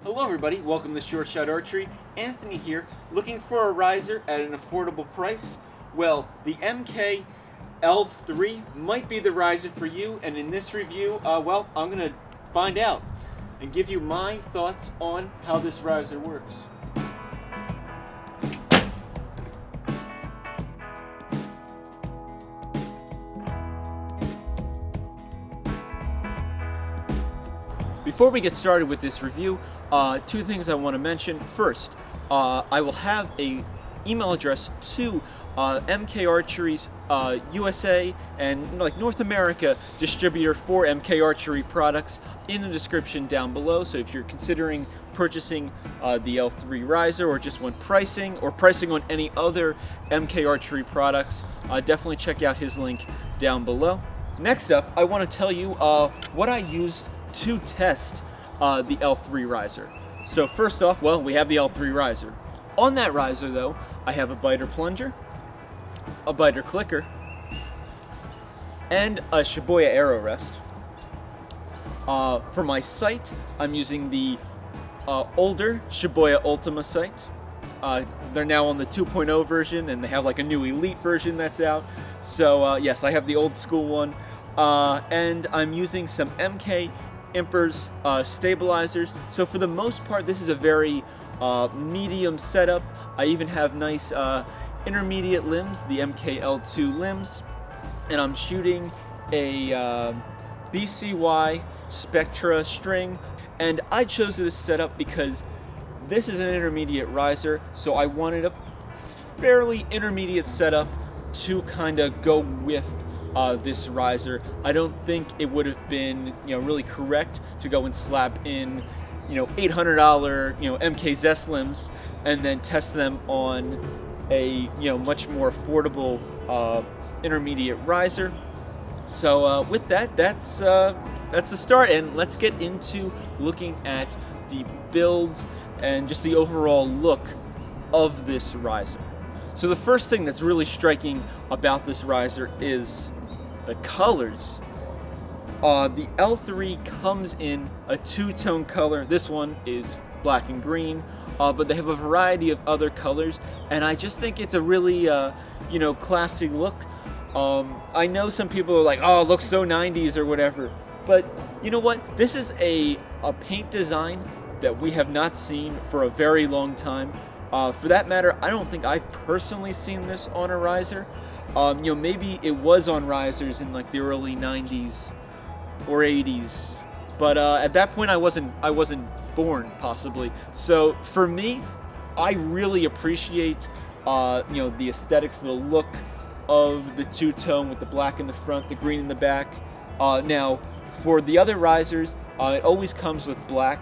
Hello everybody, welcome to Short Shot Archery. Anthony here, looking for a riser at an affordable price. Well, the MK L3 might be the riser for you, and in this review, I'm going to find out and give you my thoughts on how this riser works. Before we get started with this review, two things I want to mention. First, I will have a email address to MK Archery's USA and North America distributor for MK Archery products in the description down below. So if you're considering purchasing the L3 riser or just want pricing or pricing on any other MK Archery products, definitely check out his link down below. Next up, I want to tell you what I used to test the L3 riser. So first off, we have the L3 riser. On that riser though, I have a biter plunger, a biter clicker, and a Shibuya arrow rest. For my sight, I'm using the older Shibuya Ultima sight. They're now on the 2.0 version, and they have like a new Elite version that's out. So yes, I have the old school one. And I'm using some MK Impers stabilizers. So for the most part, this is a very medium setup. I even have nice intermediate limbs, the MKL2 limbs, and I'm shooting a BCY Spectra string. And I chose this setup because this is an intermediate riser, so I wanted a fairly intermediate setup to kind of go with this riser. I don't think it would have been really correct to go and slap in $800 MK Zest limbs and then test them on a much more affordable intermediate riser. So with that, that's the start, and let's get into looking at the build and just the overall look of this riser. So the first thing that's really striking about this riser is the colors. The L3 comes in a two-tone color. This one is black and green, but they have a variety of other colors, and I just think it's a really classy look. I know some people are like, oh, it looks so 90s or whatever, but you know what? This is a paint design that we have not seen for a very long time. For that matter, I don't think I've personally seen this on a riser. Maybe it was on risers in like the early 90s or 80s, but at that point I wasn't born, possibly. So for me, I really appreciate the aesthetics, the look of the two-tone with the black in the front, the green in the back. Now for the other risers, it always comes with black.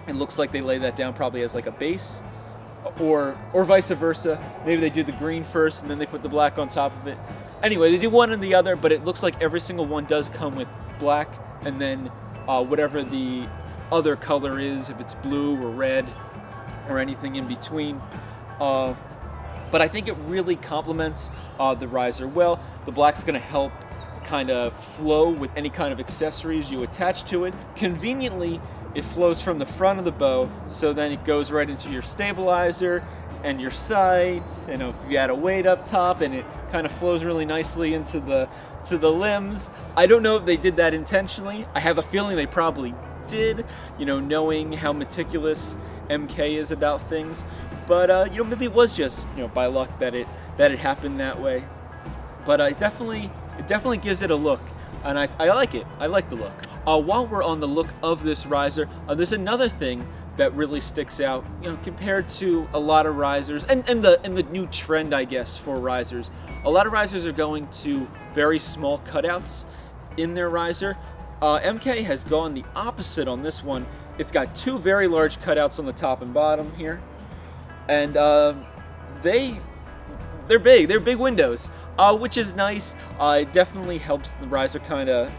It looks like they lay that down probably as like a base, or vice versa. Maybe they do the green first and then they put the black on top of it. Anyway, they do one and the other, but it looks like every single one does come with black, and then whatever the other color is, if it's blue or red or anything in between. But I think it really complements the riser well. The black's going to help kind of flow with any kind of accessories you attach to it. Conveniently, it flows from the front of the bow, so then it goes right into your stabilizer and your sights. If you add a weight up top, and it kind of flows really nicely into the limbs. I don't know if they did that intentionally. I have a feeling they probably did, knowing how meticulous MK is about things. But maybe it was just by luck that it happened that way. But it definitely gives it a look, and I like it. I like the look. While we're on the look of this riser, there's another thing that really sticks out, compared to a lot of risers, and the new trend, I guess, for risers. A lot of risers are going to very small cutouts in their riser. MK has gone the opposite on this one. It's got two very large cutouts on the top and bottom here, and they're big. They're big windows, which is nice. It definitely helps the riser kind of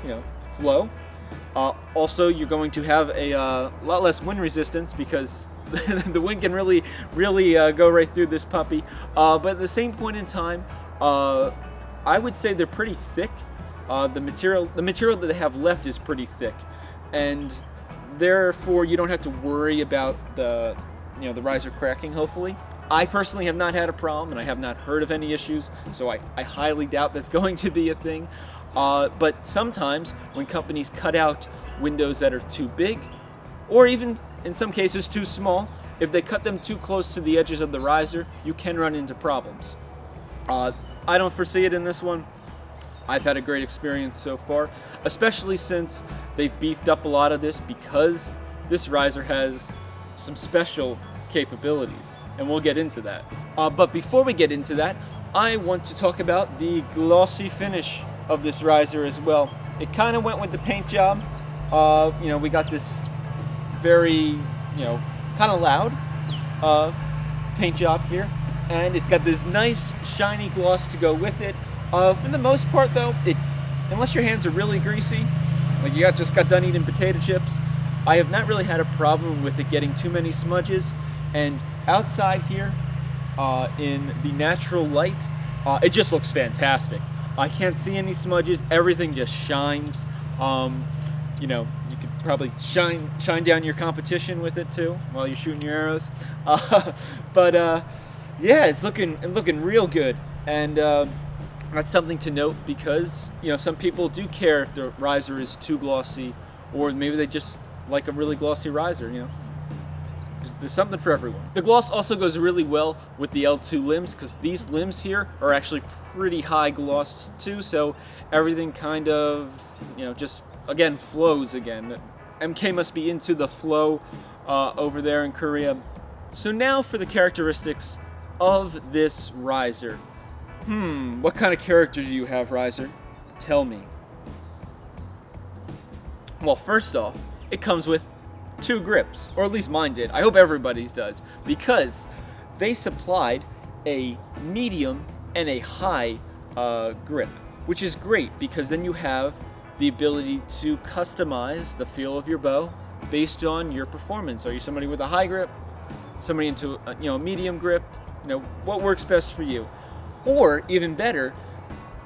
flow. Also, you're going to have a lot less wind resistance because the wind can really go right through this puppy. But at the same point in time, I would say they're pretty thick. The material that they have left is pretty thick, and therefore you don't have to worry about the riser cracking, hopefully. I personally have not had a problem, and I have not heard of any issues, so I highly doubt that's going to be a thing. But sometimes when companies cut out windows that are too big, or even in some cases too small, if they cut them too close to the edges of the riser, you can run into problems. I don't foresee it in this one. I've had a great experience so far, especially since they've beefed up a lot of this, because this riser has some special capabilities, and we'll get into that. But before we get into that, I want to talk about the glossy finish of this riser as well. It kind of went with the paint job. We got this very, kind of loud paint job here, and it's got this nice shiny gloss to go with it. For the most part, though, unless your hands are really greasy, like you just got done eating potato chips, I have not really had a problem with it getting too many smudges. And outside here, in the natural light, it just looks fantastic. I can't see any smudges. Everything just shines. You could probably shine down your competition with it too while you're shooting your arrows. Yeah, it's looking real good, and that's something to note, because some people do care if the riser is too glossy, or maybe they just like a really glossy riser. There's something for everyone. The gloss also goes really well with the L2 limbs, because these limbs here are actually pretty high gloss too, so everything kind of just again flows again. MK must be into the flow over there in Korea. So now for the characteristics of this riser. What kind of character do you have, riser? Tell me. Well, first off, it comes with 2 grips, or at least mine did. I hope everybody's does, because they supplied a medium and a high grip, which is great, because then you have the ability to customize the feel of your bow based on your performance. Are you somebody with a high grip? Somebody into a medium grip? What works best for you? Or even better,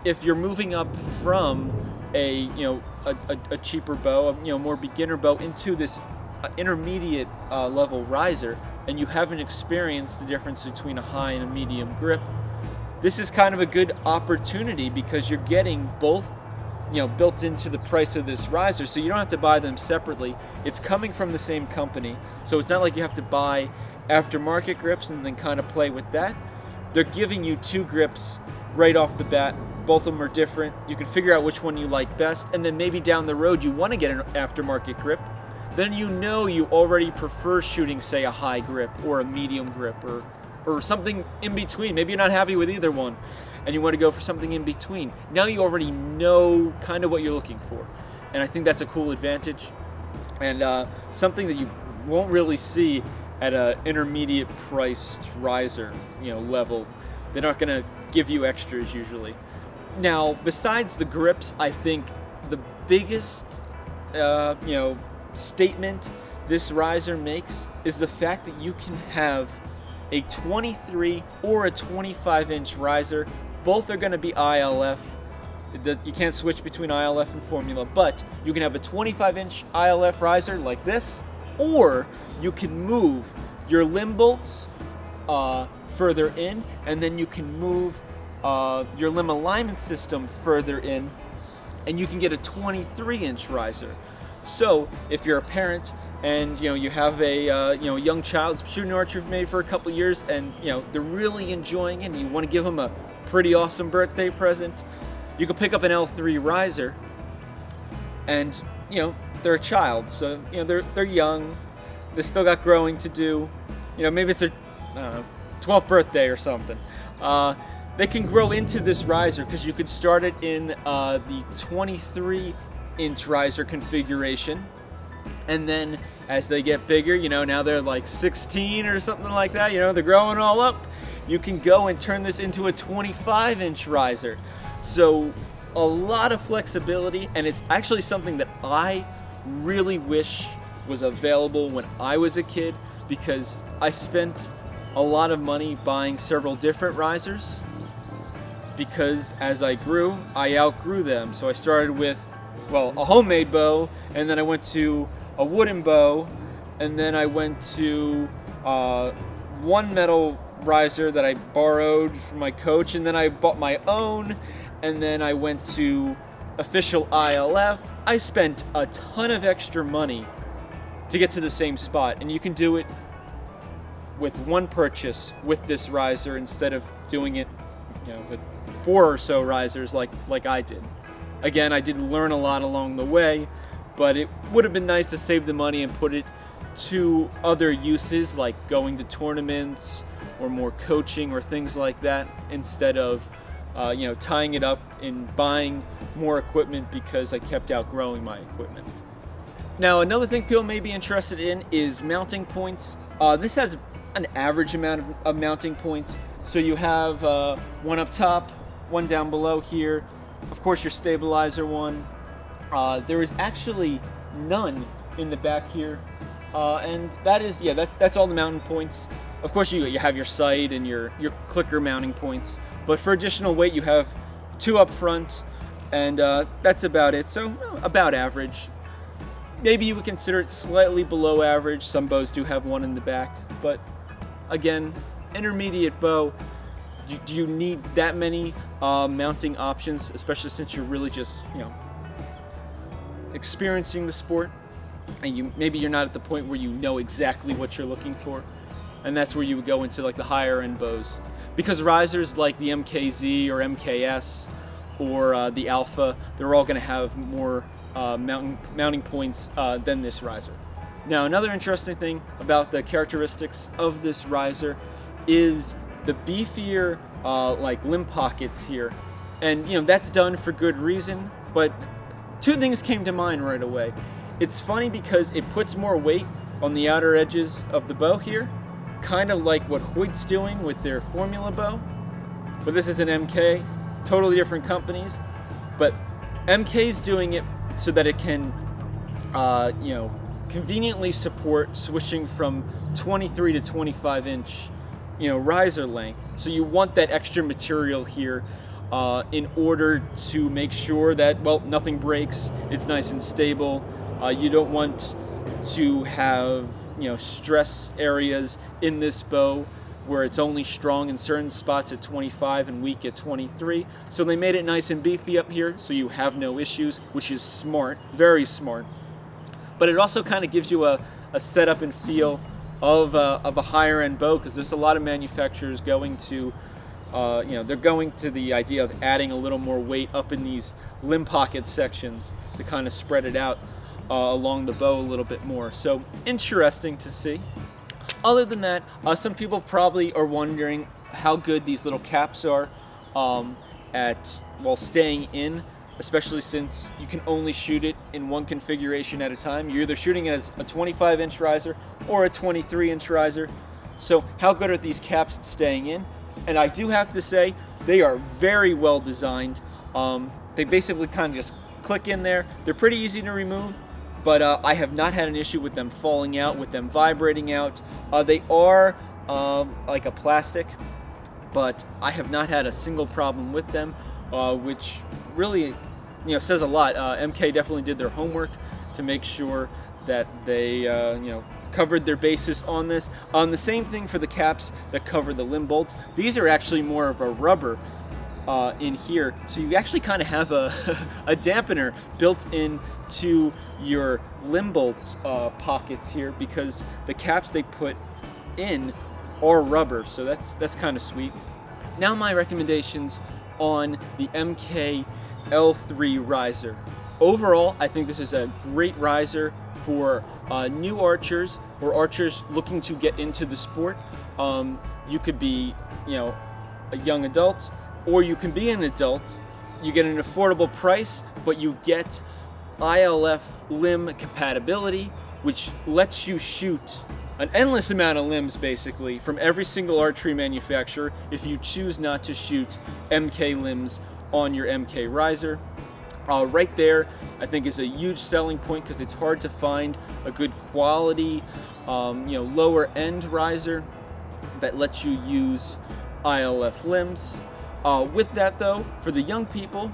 if you're moving up from a cheaper bow, a more beginner bow, into this intermediate level riser, and you haven't experienced the difference between a high and a medium grip, this is kind of a good opportunity, because you're getting both built into the price of this riser, so you don't have to buy them separately. It's coming from the same company, so it's not like you have to buy aftermarket grips and then kind of play with that. They're giving you 2 grips right off the bat. Both of them are different. You can figure out which one you like best, and then maybe down the road you want to get an aftermarket grip. Then you already prefer shooting, say, a high grip or a medium grip, or something in between. Maybe you're not happy with either one, and you want to go for something in between. Now you already know kind of what you're looking for, and I think that's a cool advantage, and something that you won't really see at an intermediate priced riser level. They're not going to give you extras usually. Now, besides the grips, I think the biggest statement this riser makes is the fact that you can have a 23 or a 25-inch riser. Both are going to be ILF. You can't switch between ILF and formula, but you can have a 25-inch ILF riser like this, or you can move your limb bolts further in, and then you can move your limb alignment system further in, and you can get a 23-inch riser. So if you're a parent and you have a young child that's shooting archery maybe for a couple years, and they're really enjoying it, and you want to give them a pretty awesome birthday present, you can pick up an L3 riser, and they're a child, so they're young, they still got growing to do. Maybe it's their 12th birthday or something. They can grow into this riser, because you could start it in the 23-inch riser configuration, and then as they get bigger, now they're like 16 or something like that, they're growing all up, you can go and turn this into a 25-inch riser. So a lot of flexibility, and it's actually something that I really wish was available when I was a kid, because I spent a lot of money buying several different risers, because as I grew, I outgrew them. So I started with, a homemade bow, and then I went to a wooden bow, and then I went to one metal riser that I borrowed from my coach, and then I bought my own, and then I went to official ILF. I spent a ton of extra money to get to the same spot, and you can do it with one purchase with this riser instead of doing it, with 4 or so risers like I did. Again, I did learn a lot along the way, but it would have been nice to save the money and put it to other uses, like going to tournaments or more coaching or things like that, instead of tying it up in buying more equipment because I kept outgrowing my equipment. Now, another thing people may be interested in is mounting points. This has an average amount of mounting points. So you have one up top, one down below here. Of course, your stabilizer one. There is actually none in the back here, and that's all the mounting points. Of course, you have your sight and your clicker mounting points, but for additional weight, you have 2 up front, and that's about it. So about average. Maybe you would consider it slightly below average. Some bows do have one in the back, but again, intermediate bow. Do you need that many mounting options, especially since you're really just experiencing the sport, and maybe you're not at the point where you know exactly what you're looking for, and that's where you would go into like the higher end bows, because risers like the MKZ or MKS or the Alpha, they're all going to have more mounting points than this riser. Now, another interesting thing about the characteristics of this riser is the beefier limb pockets here, and that's done for good reason, but 2 things came to mind right away. It's funny because it puts more weight on the outer edges of the bow here, kind of like what Hoyt's doing with their Formula bow, but this is an MK, totally different companies, but MK's doing it so that it can conveniently support switching from 23 to 25 inch riser length. So you want that extra material here in order to make sure that, nothing breaks, it's nice and stable. You don't want to have, stress areas in this bow where it's only strong in certain spots at 25 and weak at 23. So they made it nice and beefy up here so you have no issues, which is smart, very smart. But it also kind of gives you a setup and feel of a higher end bow, because there's a lot of manufacturers going to they're going to the idea of adding a little more weight up in these limb pocket sections to kind of spread it out along the bow a little bit more. So interesting to see. Other than that, some people probably are wondering how good these little caps are at staying in, especially since you can only shoot it in one configuration at a time. You're either shooting it as a 25-inch riser or a 23-inch riser. So how good are these caps at staying in? And I do have to say, they are very well designed. They basically kind of just click in there. They're pretty easy to remove, but I have not had an issue with them falling out, with them vibrating out. They are like a plastic, but I have not had a single problem with them, which really says a lot. MK definitely did their homework to make sure that they covered their bases on this. The same thing for the caps that cover the limb bolts. These are actually more of a rubber in here, so you actually kind of have a dampener built into your limb bolt pockets here, because the caps they put in are rubber, so that's kind of sweet. Now my recommendations on the MK L3 riser. Overall, I think this is a great riser for new archers or archers looking to get into the sport. You could be, a young adult, or you can be an adult. You get an affordable price, but you get ILF limb compatibility, which lets you shoot an endless amount of limbs basically from every single archery manufacturer if you choose not to shoot MK limbs on your MK riser. Right there, I think, is a huge selling point, because it's hard to find a good quality, lower end riser that lets you use ILF limbs. With that though, for the young people,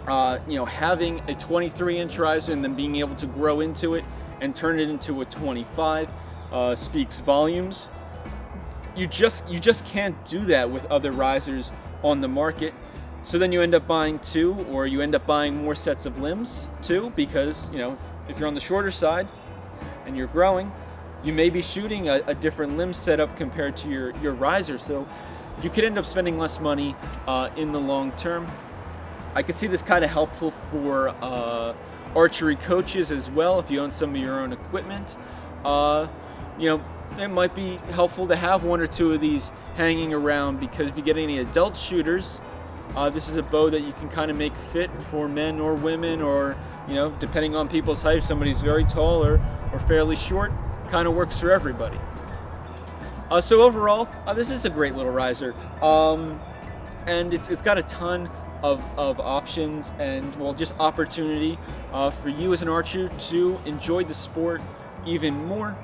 having a 23-inch riser and then being able to grow into it and turn it into a 25 speaks volumes. You just can't do that with other risers on the market. So then you end up buying two, or you end up buying more sets of limbs too, because if you're on the shorter side and you're growing, you may be shooting a different limb setup compared to your riser. So you could end up spending less money in the long term. I could see this kind of helpful for archery coaches as well. If you own some of your own equipment, it might be helpful to have one or two of these hanging around, because if you get any adult shooters, this is a bow that you can kind of make fit for men or women, or depending on people's height. If somebody's very tall or fairly short, kind of works for everybody. So overall, this is a great little riser, and it's got a ton of options and, well, just opportunity for you as an archer to enjoy the sport even more.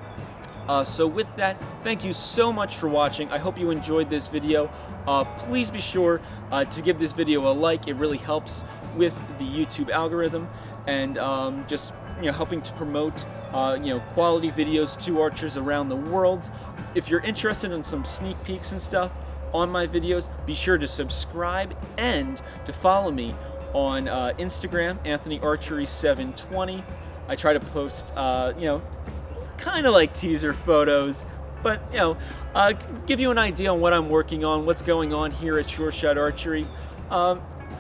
So with that, thank you so much for watching. I hope you enjoyed this video. Please be sure to give this video a like. It really helps with the YouTube algorithm, and just helping to promote quality videos to archers around the world. If you're interested in some sneak peeks and stuff on my videos, be sure to subscribe and to follow me on Instagram, AnthonyArchery720. I try to post kind of like teaser photos, but give you an idea on what I'm working on, what's going on here at Sure Shot Archery.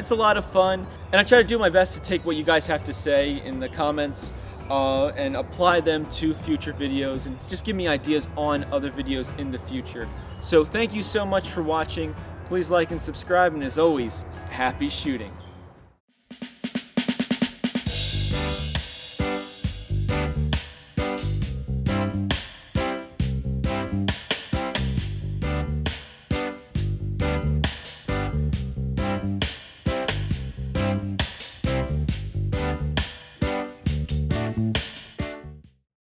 It's a lot of fun, and I try to do my best to take what you guys have to say in the comments and apply them to future videos, and just give me ideas on other videos in the future. So thank you so much for watching. Please like and subscribe, and as always, happy shooting.